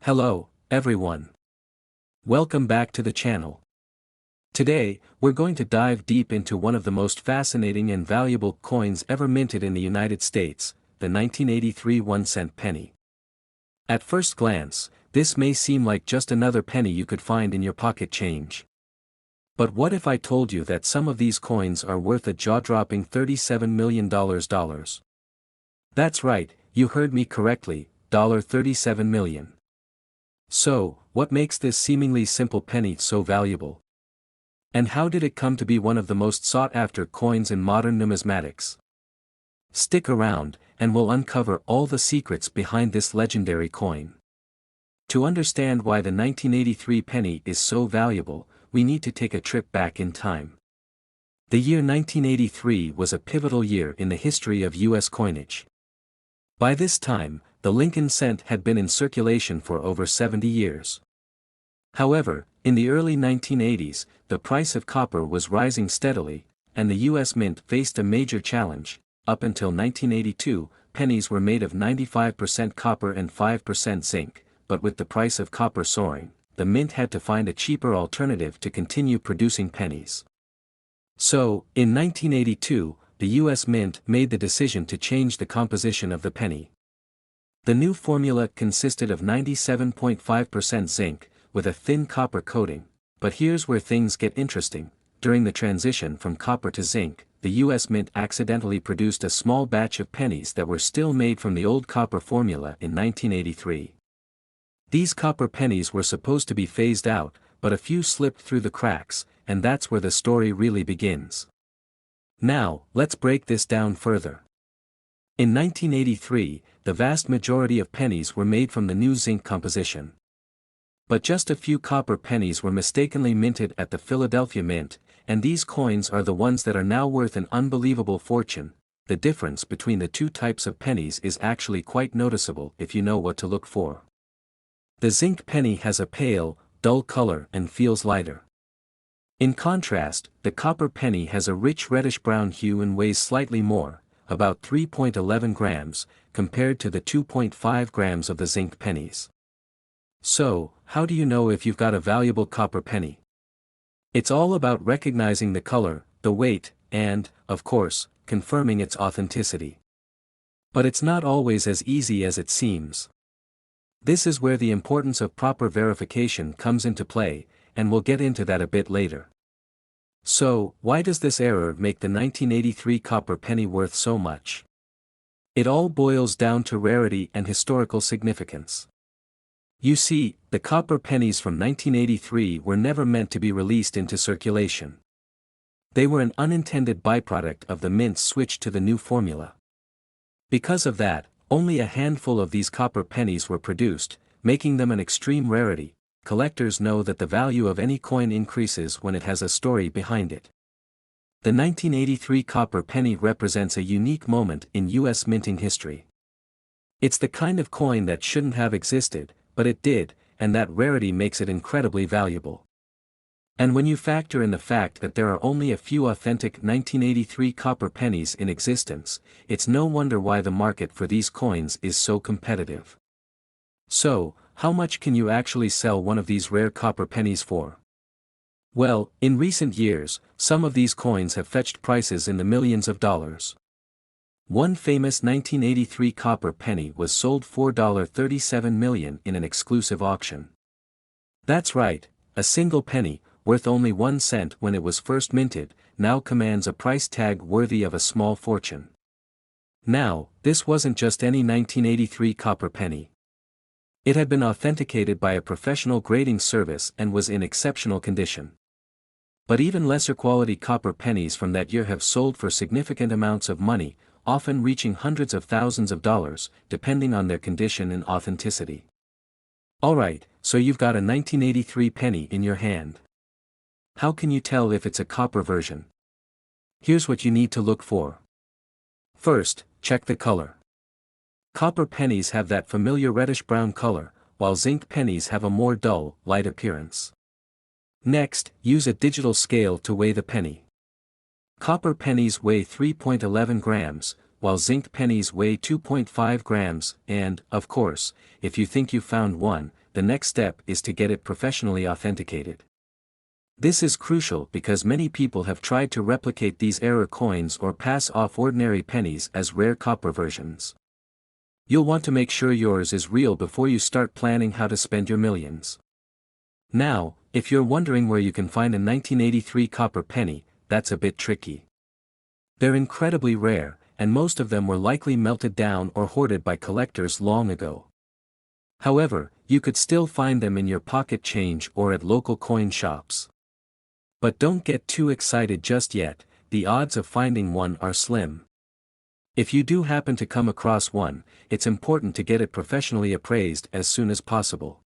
Hello, everyone. Welcome back to the channel. Today, we're going to dive deep into one of the most fascinating and valuable coins ever minted in the United States, the 1983 1-cent penny. At first glance, this may seem like just another penny you could find in your pocket change. But what if I told you that some of these coins are worth a jaw-dropping $37 million? That's right, you heard me correctly, $37 million. So, what makes this seemingly simple penny so valuable? And how did it come to be one of the most sought-after coins in modern numismatics? Stick around, and we'll uncover all the secrets behind this legendary coin. To understand why the 1983 penny is so valuable, we need to take a trip back in time. The year 1983 was a pivotal year in the history of U.S. coinage. By this time, the Lincoln cent had been in circulation for over 70 years. However, in the early 1980s, the price of copper was rising steadily, and the U.S. Mint faced a major challenge. Up until 1982, pennies were made of 95% copper and 5% zinc, but with the price of copper soaring, the Mint had to find a cheaper alternative to continue producing pennies. So, in 1982, the U.S. Mint made the decision to change the composition of the penny. The new formula consisted of 97.5% zinc, with a thin copper coating, but here's where things get interesting. During the transition from copper to zinc, the U.S. Mint accidentally produced a small batch of pennies that were still made from the old copper formula in 1983. These copper pennies were supposed to be phased out, but a few slipped through the cracks, and that's where the story really begins. Now, let's break this down further. In 1983, the vast majority of pennies were made from the new zinc composition. But just a few copper pennies were mistakenly minted at the Philadelphia Mint, and these coins are the ones that are now worth an unbelievable fortune. The difference between the two types of pennies is actually quite noticeable if you know what to look for. The zinc penny has a pale, dull color and feels lighter. In contrast, the copper penny has a rich reddish-brown hue and weighs slightly more, about 3.11 grams, compared to the 2.5 grams of the zinc pennies. So, how do you know if you've got a valuable copper penny? It's all about recognizing the color, the weight, and, of course, confirming its authenticity. But it's not always as easy as it seems. This is where the importance of proper verification comes into play, and we'll get into that a bit later. So, why does this error make the 1983 copper penny worth so much? It all boils down to rarity and historical significance. You see, the copper pennies from 1983 were never meant to be released into circulation. They were an unintended byproduct of the Mint's switch to the new formula. Because of that, only a handful of these copper pennies were produced, making them an extreme rarity. Collectors know that the value of any coin increases when it has a story behind it. The 1983 copper penny represents a unique moment in U.S. minting history. It's the kind of coin that shouldn't have existed, but it did, and that rarity makes it incredibly valuable. And when you factor in the fact that there are only a few authentic 1983 copper pennies in existence, it's no wonder why the market for these coins is so competitive. So, how much can you actually sell one of these rare copper pennies for? Well, in recent years, some of these coins have fetched prices in the millions of dollars. One famous 1983 copper penny was sold for $37 million in an exclusive auction. That's right, a single penny, worth only 1 cent when it was first minted, now commands a price tag worthy of a small fortune. Now, this wasn't just any 1983 copper penny. It had been authenticated by a professional grading service and was in exceptional condition. But even lesser quality copper pennies from that year have sold for significant amounts of money, often reaching hundreds of thousands of dollars, depending on their condition and authenticity. Alright, so you've got a 1983 penny in your hand. How can you tell if it's a copper version? Here's what you need to look for. First, check the color. Copper pennies have that familiar reddish-brown color, while zinc pennies have a more dull, light appearance. Next, use a digital scale to weigh the penny. Copper pennies weigh 3.11 grams, while zinc pennies weigh 2.5 grams, and, of course, if you think you found one, the next step is to get it professionally authenticated. This is crucial because many people have tried to replicate these error coins or pass off ordinary pennies as rare copper versions. You'll want to make sure yours is real before you start planning how to spend your millions. Now, if you're wondering where you can find a 1983 copper penny, that's a bit tricky. They're incredibly rare, and most of them were likely melted down or hoarded by collectors long ago. However, you could still find them in your pocket change or at local coin shops. But don't get too excited just yet, the odds of finding one are slim. If you do happen to come across one, it's important to get it professionally appraised as soon as possible.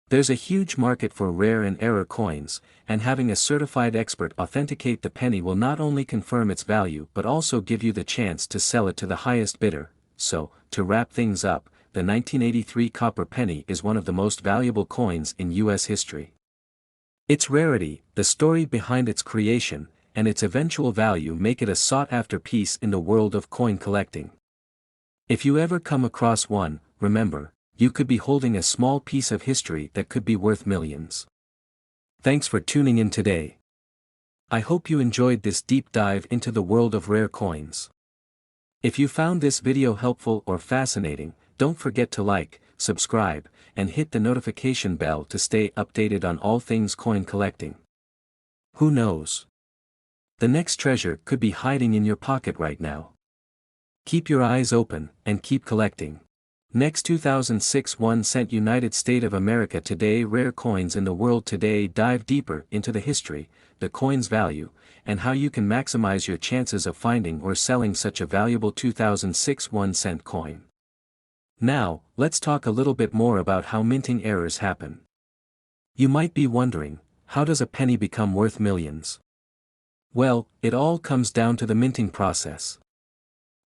There's a huge market for rare and error coins, and having a certified expert authenticate the penny will not only confirm its value but also give you the chance to sell it to the highest bidder. So, to wrap things up, the 1983 copper penny is one of the most valuable coins in US history. Its rarity, the story behind its creation, and its eventual value make it a sought-after piece in the world of coin collecting. If you ever come across one, remember, you could be holding a small piece of history that could be worth millions. Thanks for tuning in today. I hope you enjoyed this deep dive into the world of rare coins. If you found this video helpful or fascinating, don't forget to like, subscribe, and hit the notification bell to stay updated on all things coin collecting. Who knows? The next treasure could be hiding in your pocket right now. Keep your eyes open, and keep collecting. Next, 2006 1-cent United States of America today. Rare coins in the world today. Dive deeper into the history, the coin's value, and how you can maximize your chances of finding or selling such a valuable 2006 1-cent coin. Now, let's talk a little bit more about how minting errors happen. You might be wondering, how does a penny become worth millions? Well, it all comes down to the minting process.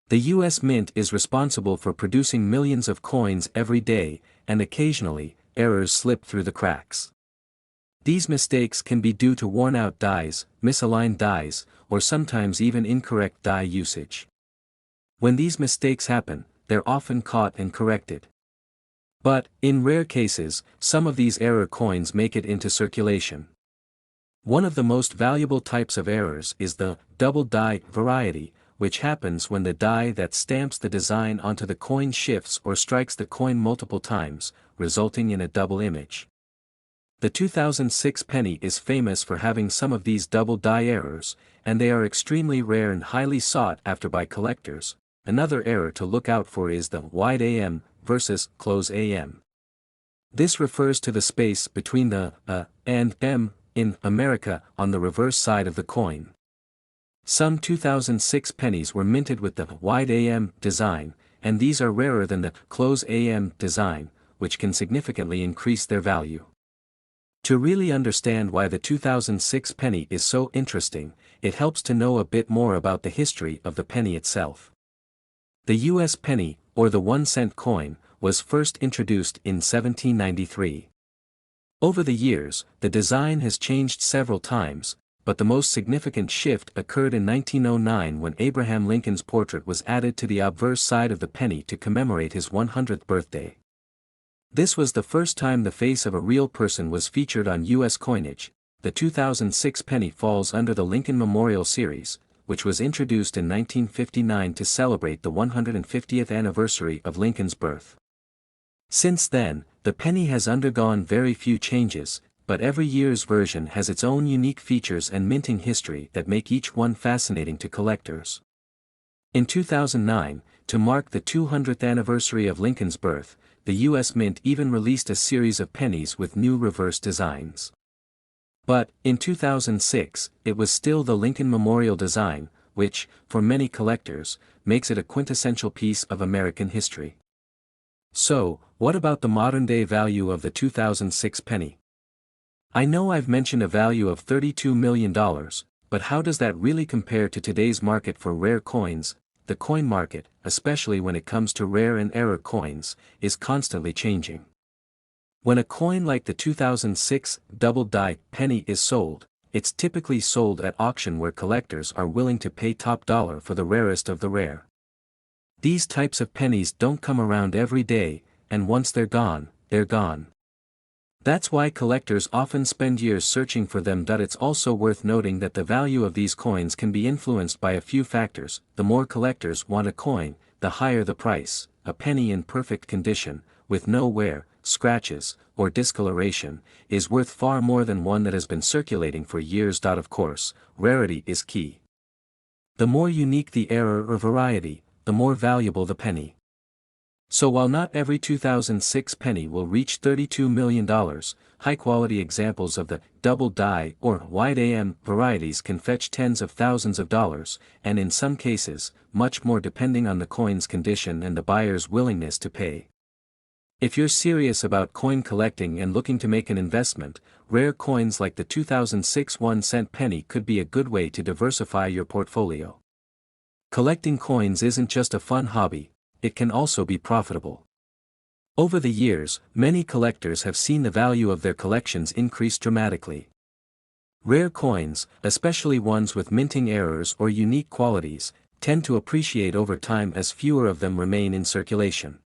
The US Mint is responsible for producing millions of coins every day, and occasionally, errors slip through the cracks. These mistakes can be due to worn-out dies, misaligned dies, or sometimes even incorrect die usage. When these mistakes happen, they're often caught and corrected. But, in rare cases, some of these error coins make it into circulation. One of the most valuable types of errors is the double die variety, which happens when the die that stamps the design onto the coin shifts or strikes the coin multiple times, resulting in a double image. The 2006 penny is famous for having some of these double die errors, and they are extremely rare and highly sought after by collectors. Another error to look out for is the wide AM versus close AM. This refers to the space between the and M in America on the reverse side of the coin. Some 2006 pennies were minted with the wide AM design, and these are rarer than the close AM design, which can significantly increase their value. To really understand why the 2006 penny is so interesting, it helps to know a bit more about the history of the penny itself. The US penny, or the 1-cent coin, was first introduced in 1793. Over the years, the design has changed several times, but the most significant shift occurred in 1909 when Abraham Lincoln's portrait was added to the obverse side of the penny to commemorate his 100th birthday. This was the first time the face of a real person was featured on US coinage. The 2006 penny falls under the Lincoln Memorial Series, which was introduced in 1959 to celebrate the 150th anniversary of Lincoln's birth. Since then, the penny has undergone very few changes, but every year's version has its own unique features and minting history that make each one fascinating to collectors. In 2009, to mark the 200th anniversary of Lincoln's birth, the US Mint even released a series of pennies with new reverse designs. But, in 2006, it was still the Lincoln Memorial design, which, for many collectors, makes it a quintessential piece of American history. So, what about the modern-day value of the 2006 penny? I know I've mentioned a value of $32 million, but how does that really compare to today's market for rare coins? The coin market, especially when it comes to rare and error coins, is constantly changing. When a coin like the 2006 double die penny is sold, it's typically sold at auction where collectors are willing to pay top dollar for the rarest of the rare. These types of pennies don't come around every day, and once they're gone, they're gone. That's why collectors often spend years searching for them. It's also worth noting that the value of these coins can be influenced by a few factors. The more collectors want a coin, the higher the price. A penny in perfect condition, with no wear, scratches, or discoloration, is worth far more than one that has been circulating for years. Of course, rarity is key. The more unique the error or variety, the more valuable the penny. So while not every 2006 penny will reach $32 million, high-quality examples of the double die or wide AM varieties can fetch tens of thousands of dollars, and in some cases, much more depending on the coin's condition and the buyer's willingness to pay. If you're serious about coin collecting and looking to make an investment, rare coins like the 2006 1-cent penny could be a good way to diversify your portfolio. Collecting coins isn't just a fun hobby, it can also be profitable. Over the years, many collectors have seen the value of their collections increase dramatically. Rare coins, especially ones with minting errors or unique qualities, tend to appreciate over time as fewer of them remain in circulation.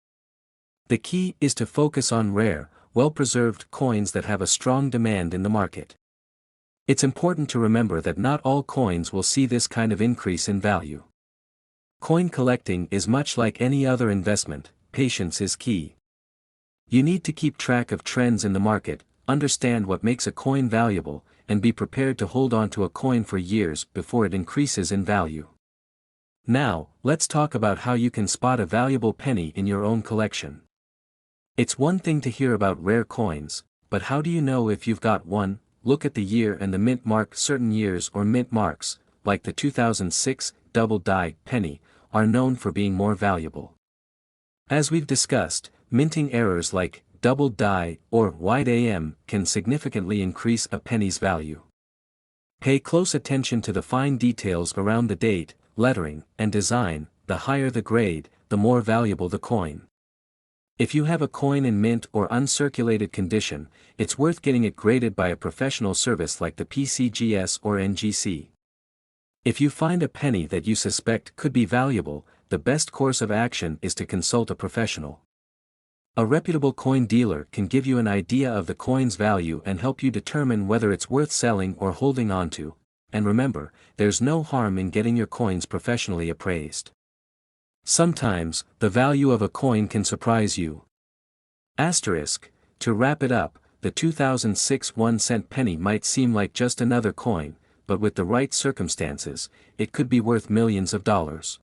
The key is to focus on rare, well-preserved coins that have a strong demand in the market. It's important to remember that not all coins will see this kind of increase in value. Coin collecting is much like any other investment, patience is key. You need to keep track of trends in the market, understand what makes a coin valuable, and be prepared to hold on to a coin for years before it increases in value. Now, let's talk about how you can spot a valuable penny in your own collection. It's one thing to hear about rare coins, but how do you know if you've got one? Look at the year and the mint mark. Certain years or mint marks, like the 2006 double die penny, are known for being more valuable. As we've discussed, minting errors like double die or wide AM can significantly increase a penny's value. Pay close attention to the fine details around the date, lettering, and design. The higher the grade, the more valuable the coin. If you have a coin in mint or uncirculated condition, it's worth getting it graded by a professional service like the PCGS or NGC. If you find a penny that you suspect could be valuable, the best course of action is to consult a professional. A reputable coin dealer can give you an idea of the coin's value and help you determine whether it's worth selling or holding onto. And remember, there's no harm in getting your coins professionally appraised. Sometimes, the value of a coin can surprise you. Asterisk, to wrap it up, the 2006 1-cent penny might seem like just another coin, but with the right circumstances, it could be worth millions of dollars.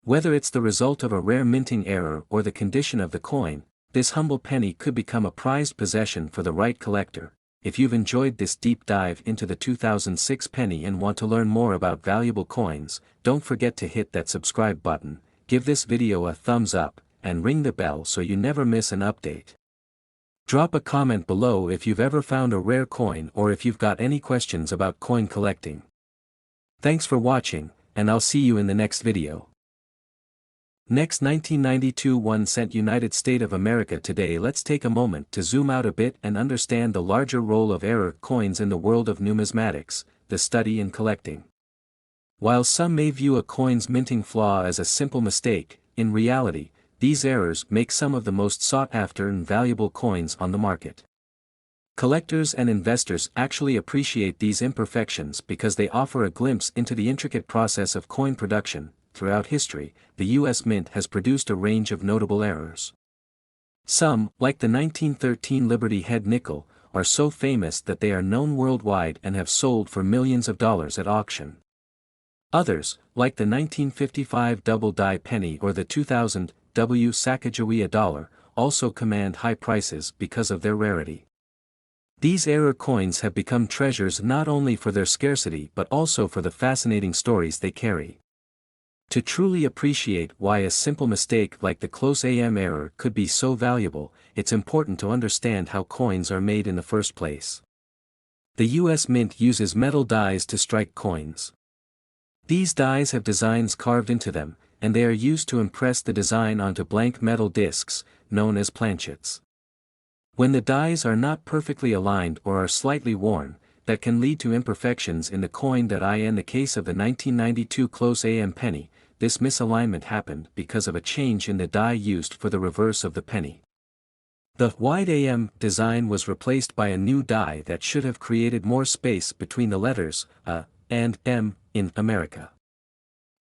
Whether it's the result of a rare minting error or the condition of the coin, this humble penny could become a prized possession for the right collector. If you've enjoyed this deep dive into the 2006 penny and want to learn more about valuable coins, don't forget to hit that subscribe button, give this video a thumbs up, and ring the bell so you never miss an update. Drop a comment below if you've ever found a rare coin or if you've got any questions about coin collecting. Thanks for watching, and I'll see you in the next video. Next, 1992 1-cent United States of America. Today let's take a moment to zoom out a bit and understand the larger role of error coins in the world of numismatics, the study in collecting. While some may view a coin's minting flaw as a simple mistake, in reality, these errors make some of the most sought-after and valuable coins on the market. Collectors and investors actually appreciate these imperfections because they offer a glimpse into the intricate process of coin production. Throughout history, the U.S. Mint has produced a range of notable errors. Some, like the 1913 Liberty Head nickel, are so famous that they are known worldwide and have sold for millions of dollars at auction. Others, like the 1955 double die penny or the 2000 W Sacagawea dollar, also command high prices because of their rarity. These error coins have become treasures not only for their scarcity but also for the fascinating stories they carry. To truly appreciate why a simple mistake like the close AM error could be so valuable, it's important to understand how coins are made in the first place. The U.S. Mint uses metal dies to strike coins. These dies have designs carved into them, and they are used to impress the design onto blank metal discs, known as planchets. When the dies are not perfectly aligned or are slightly worn, that can lead to imperfections in the coin. In the case of the 1992 close AM penny, this misalignment happened because of a change in the die used for the reverse of the penny. The wide AM design was replaced by a new die that should have created more space between the letters A and M in America.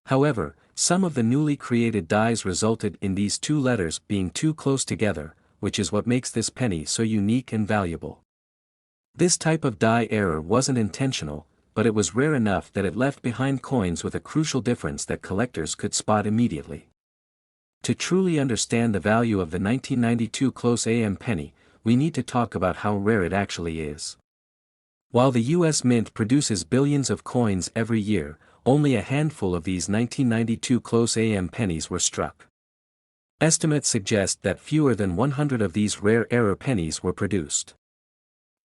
However, some of the newly created dies resulted in these two letters being too close together, which is what makes this penny so unique and valuable. This type of die error wasn't intentional, but it was rare enough that it left behind coins with a crucial difference that collectors could spot immediately. To truly understand the value of the 1992 close AM penny, we need to talk about how rare it actually is. While the US Mint produces billions of coins every year, only a handful of these 1992 close AM pennies were struck. Estimates suggest that fewer than 100 of these rare error pennies were produced.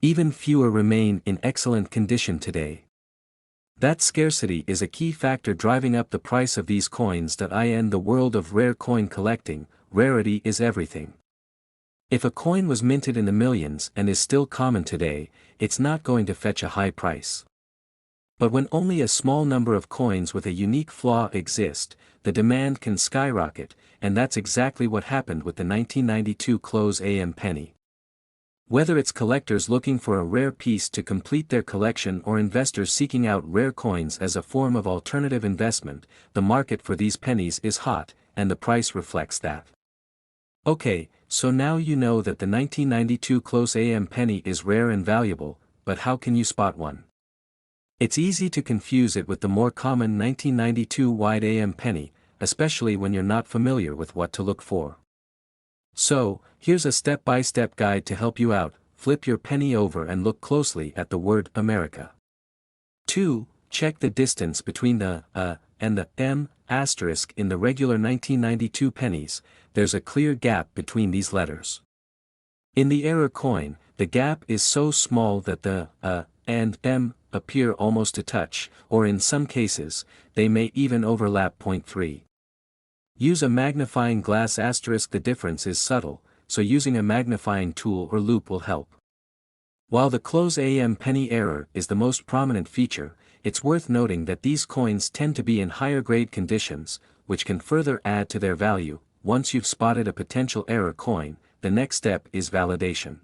Even fewer remain in excellent condition today. That scarcity is a key factor driving up the price of these coins. In the world of rare coin collecting, rarity is everything. If a coin was minted in the millions and is still common today, it's not going to fetch a high price. But when only a small number of coins with a unique flaw exist, the demand can skyrocket, and that's exactly what happened with the 1992 close AM penny. Whether it's collectors looking for a rare piece to complete their collection or investors seeking out rare coins as a form of alternative investment, the market for these pennies is hot, and the price reflects that. Okay, so now you know that the 1992 close AM penny is rare and valuable, but how can you spot one? It's easy to confuse it with the more common 1992 wide AM penny, especially when you're not familiar with what to look for. So, here's a step-by-step guide to help you out. Flip your penny over and look closely at the word America. 2. Check the distance between the A and the M asterisk in the regular 1992 pennies. There's a clear gap between these letters. In the error coin, the gap is so small that the A and M appear almost to touch, or in some cases, they may even overlap. 3. Use a magnifying glass asterisk. The difference is subtle, so using a magnifying tool or loupe will help. While the close AM penny error is the most prominent feature, it's worth noting that these coins tend to be in higher grade conditions, which can further add to their value. Once you've spotted a potential error coin, the next step is validation.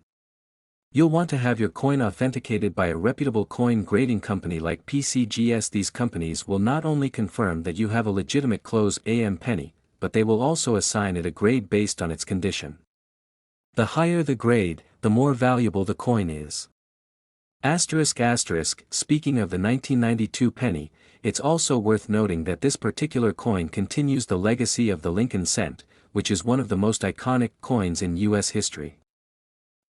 You'll want to have your coin authenticated by a reputable coin grading company like PCGS. These companies will not only confirm that you have a legitimate close AM penny, but they will also assign it a grade based on its condition. The higher the grade, the more valuable the coin is. Asterisk. Speaking of the 1992 penny, it's also worth noting that this particular coin continues the legacy of the Lincoln cent, which is one of the most iconic coins in U.S. history.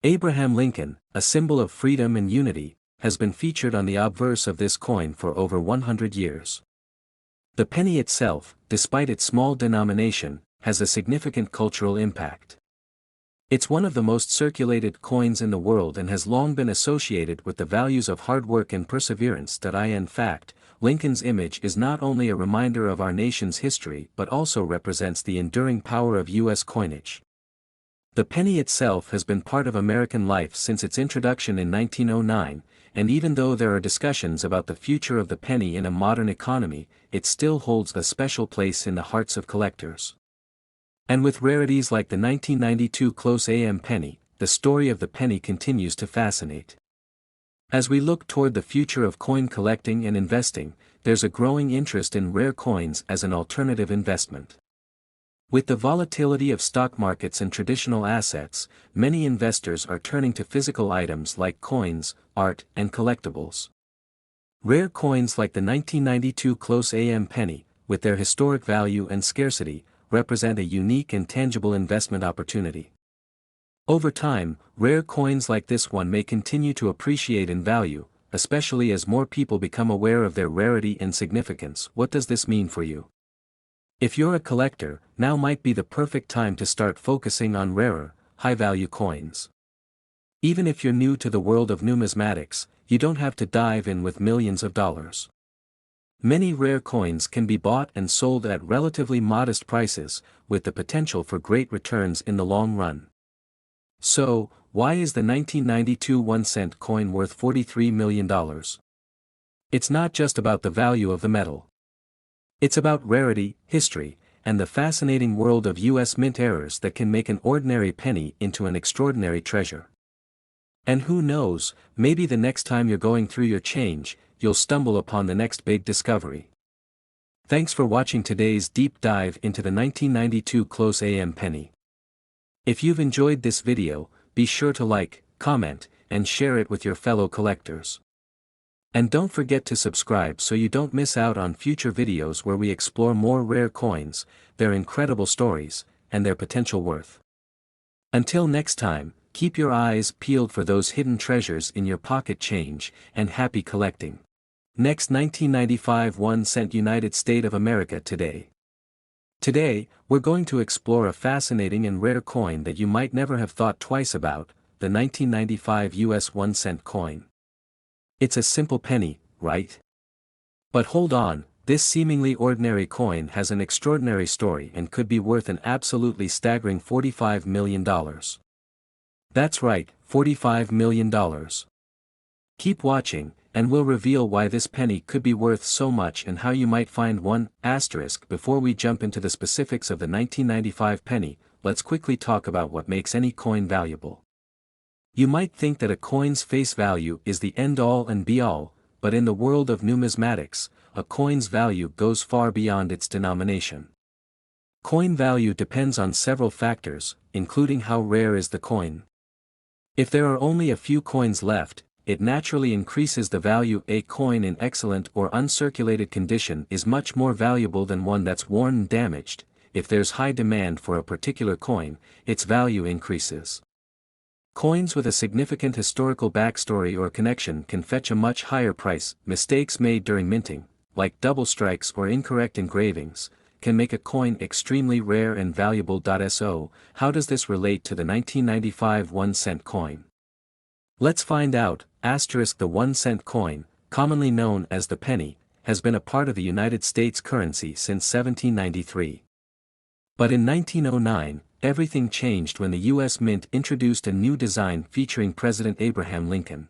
Abraham Lincoln, a symbol of freedom and unity, has been featured on the obverse of this coin for over 100 years. The penny itself, despite its small denomination, has a significant cultural impact. It's one of the most circulated coins in the world and has long been associated with the values of hard work and perseverance. In fact, Lincoln's image is not only a reminder of our nation's history but also represents the enduring power of U.S. coinage. The penny itself has been part of American life since its introduction in 1909, and even though there are discussions about the future of the penny in a modern economy, it still holds a special place in the hearts of collectors. And with rarities like the 1992 close AM penny, the story of the penny continues to fascinate. As we look toward the future of coin collecting and investing, there's a growing interest in rare coins as an alternative investment. With the volatility of stock markets and traditional assets, many investors are turning to physical items like coins, art, and collectibles. Rare coins like the 1992 close AM penny, with their historic value and scarcity, represent a unique and tangible investment opportunity. Over time, rare coins like this one may continue to appreciate in value, especially as more people become aware of their rarity and significance. What does this mean for you? If you're a collector, now might be the perfect time to start focusing on rarer, high-value coins. Even if you're new to the world of numismatics, you don't have to dive in with millions of dollars. Many rare coins can be bought and sold at relatively modest prices, with the potential for great returns in the long run. So, why is the 1992 1-cent coin worth $43 million? It's not just about the value of the metal. It's about rarity, history, and the fascinating world of US Mint errors that can make an ordinary penny into an extraordinary treasure. And who knows, maybe the next time you're going through your change, you'll stumble upon the next big discovery. Thanks for watching today's deep dive into the 1992 close AM penny. If you've enjoyed this video, be sure to like, comment, and share it with your fellow collectors. And don't forget to subscribe so you don't miss out on future videos where we explore more rare coins, their incredible stories, and their potential worth. Until next time, keep your eyes peeled for those hidden treasures in your pocket change, and happy collecting. Next, 1995 1-cent United States of America today. Today, we're going to explore a fascinating and rare coin that you might never have thought twice about, the 1995 US 1-cent coin. It's a simple penny, right? But hold on, this seemingly ordinary coin has an extraordinary story and could be worth an absolutely staggering $45 million. That's right, $45 million. Keep watching, and we'll reveal why this penny could be worth so much and how you might find one. Before we jump into the specifics of the 1995 penny, let's quickly talk about what makes any coin valuable. You might think that a coin's face value is the end-all and be-all, but in the world of numismatics, a coin's value goes far beyond its denomination. Coin value depends on several factors, including how rare is the coin. If there are only a few coins left, it naturally increases the value. A coin in excellent or uncirculated condition is much more valuable than one that's worn and damaged. If there's high demand for a particular coin, its value increases. Coins with a significant historical backstory or connection can fetch a much higher price. Mistakes made during minting, like double strikes or incorrect engravings, can make a coin extremely rare and valuable. So, how does this relate to the 1995 1-cent coin? Let's find out. The 1-cent coin, commonly known as the penny, has been a part of the United States currency since 1793. But in 1909, everything changed when the U.S. Mint introduced a new design featuring President Abraham Lincoln.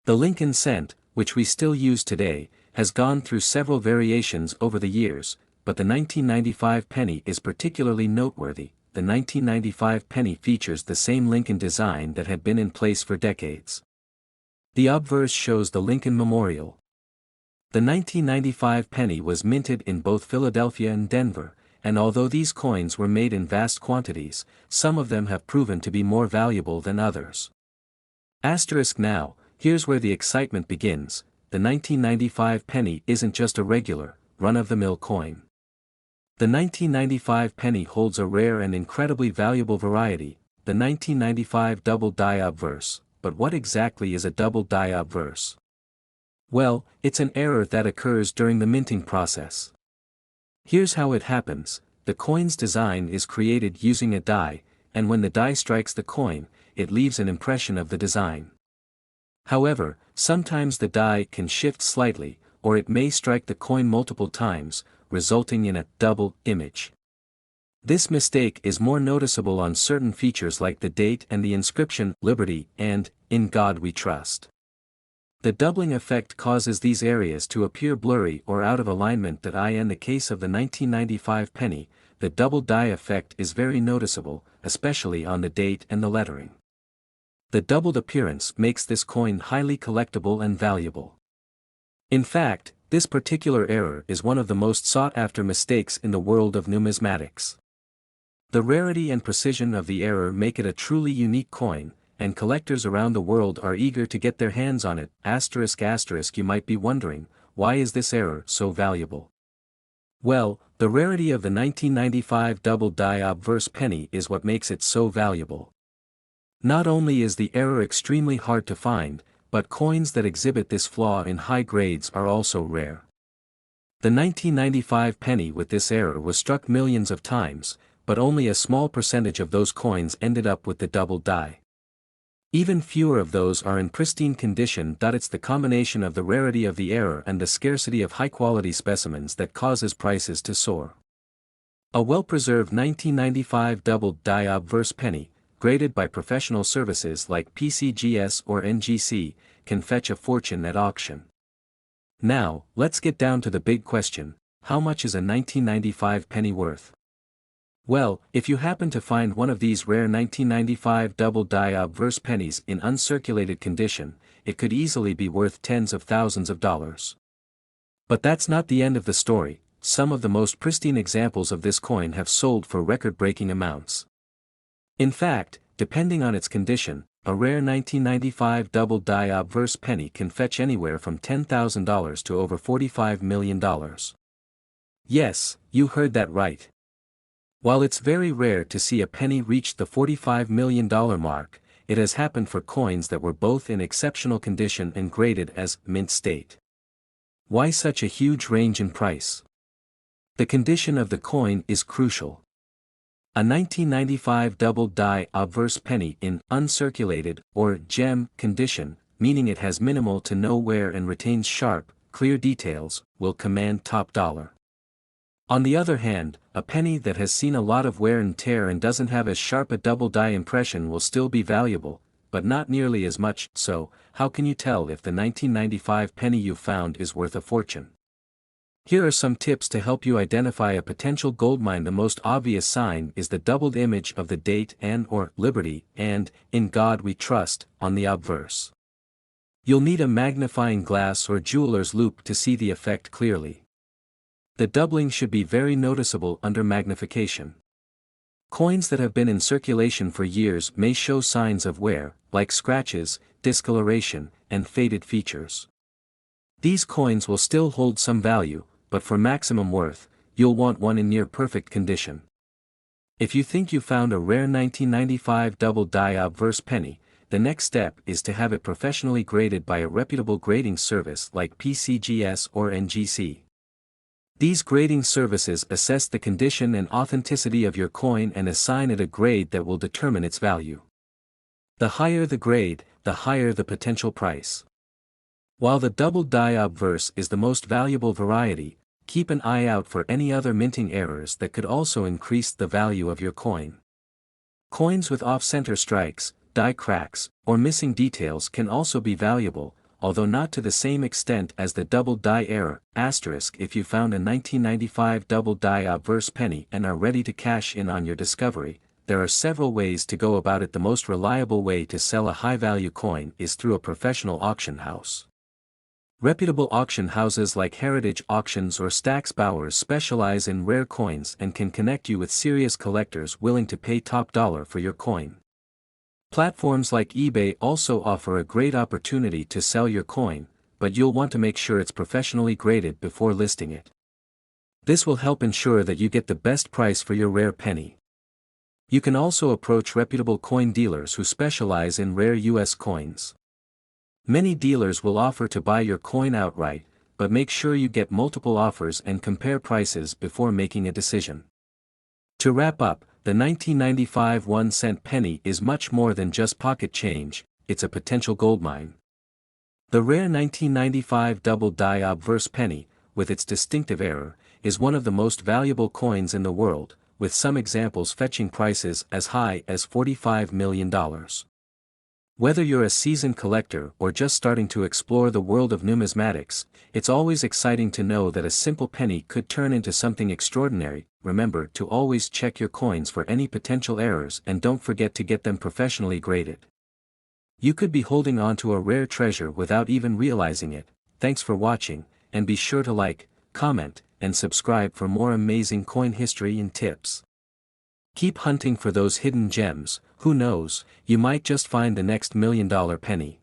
The Lincoln cent, which we still use today, has gone through several variations over the years, but the 1995 penny is particularly noteworthy. The 1995 penny features the same Lincoln design that had been in place for decades. The obverse shows the Lincoln Memorial. The 1995 penny was minted in both Philadelphia and Denver, and although these coins were made in vast quantities, some of them have proven to be more valuable than others. Now, here's where the excitement begins. The 1995 penny isn't just a regular, run-of-the-mill coin. The 1995 penny holds a rare and incredibly valuable variety, the 1995 double die obverse. But what exactly is a double die obverse? Well, it's an error that occurs during the minting process. Here's how it happens. The coin's design is created using a die, and when the die strikes the coin, it leaves an impression of the design. However, sometimes the die can shift slightly, or it may strike the coin multiple times, resulting in a double image. This mistake is more noticeable on certain features like the date and the inscription "Liberty" and "In God We Trust." The doubling effect causes these areas to appear blurry or out of alignment. In the case of the 1995 penny, the double die effect is very noticeable, especially on the date and the lettering. The doubled appearance makes this coin highly collectible and valuable. In fact, this particular error is one of the most sought-after mistakes in the world of numismatics. The rarity and precision of the error make it a truly unique coin, and collectors around the world are eager to get their hands on it. You might be wondering, why is this error so valuable? Well, the rarity of the 1995 double die obverse penny is what makes it so valuable. Not only is the error extremely hard to find, but coins that exhibit this flaw in high grades are also rare. The 1995 penny with this error was struck millions of times, but only a small percentage of those coins ended up with the double die. Even fewer of those are in pristine condition. It's the combination of the rarity of the error and the scarcity of high-quality specimens that causes prices to soar. A well-preserved 1995 double die obverse penny, graded by professional services like PCGS or NGC, can fetch a fortune at auction. Now, let's get down to the big question: how much is a 1995 penny worth? Well, if you happen to find one of these rare 1995 double-die obverse pennies in uncirculated condition, it could easily be worth tens of thousands of dollars. But that's not the end of the story. Some of the most pristine examples of this coin have sold for record-breaking amounts. In fact, depending on its condition, a rare 1995 double-die obverse penny can fetch anywhere from $10,000 to over $45 million. Yes, you heard that right. While it's very rare to see a penny reach the $45 million mark, it has happened for coins that were both in exceptional condition and graded as mint state. Why such a huge range in price? The condition of the coin is crucial. A 1995 double-die obverse penny in uncirculated or gem condition, meaning it has minimal to no wear and retains sharp, clear details, will command top dollar. On the other hand, a penny that has seen a lot of wear and tear and doesn't have as sharp a double-die impression will still be valuable, but not nearly as much. So, how can you tell if the 1995 penny you found is worth a fortune? Here are some tips to help you identify a potential goldmine. The most obvious sign is the doubled image of the date and/or Liberty and In God We Trust on the obverse. You'll need a magnifying glass or jeweler's loupe to see the effect clearly. The doubling should be very noticeable under magnification. Coins that have been in circulation for years may show signs of wear, like scratches, discoloration, and faded features. These coins will still hold some value, but for maximum worth, you'll want one in near-perfect condition. If you think you found a rare 1995 double-die obverse penny, the next step is to have it professionally graded by a reputable grading service like PCGS or NGC. These grading services assess the condition and authenticity of your coin and assign it a grade that will determine its value. The higher the grade, the higher the potential price. While the double-die obverse is the most valuable variety, keep an eye out for any other minting errors that could also increase the value of your coin. Coins with off-center strikes, die cracks, or missing details can also be valuable, although not to the same extent as the double-die error. If you found a 1995 double-die obverse penny and are ready to cash in on your discovery, there are several ways to go about it. The most reliable way to sell a high-value coin is through a professional auction house. Reputable auction houses like Heritage Auctions or Stack's Bowers specialize in rare coins and can connect you with serious collectors willing to pay top dollar for your coin. Platforms like eBay also offer a great opportunity to sell your coin, but you'll want to make sure it's professionally graded before listing it. This will help ensure that you get the best price for your rare penny. You can also approach reputable coin dealers who specialize in rare US coins. Many dealers will offer to buy your coin outright, but make sure you get multiple offers and compare prices before making a decision. To wrap up, the 1995 1-cent penny is much more than just pocket change, it's a potential goldmine. The rare 1995 double-die obverse penny, with its distinctive error, is one of the most valuable coins in the world, with some examples fetching prices as high as $45 million. Whether you're a seasoned collector or just starting to explore the world of numismatics, it's always exciting to know that a simple penny could turn into something extraordinary. Remember to always check your coins for any potential errors and don't forget to get them professionally graded. You could be holding on to a rare treasure without even realizing it. Thanks for watching, and be sure to like, comment, and subscribe for more amazing coin history and tips. Keep hunting for those hidden gems. Who knows, you might just find the next $1 million penny.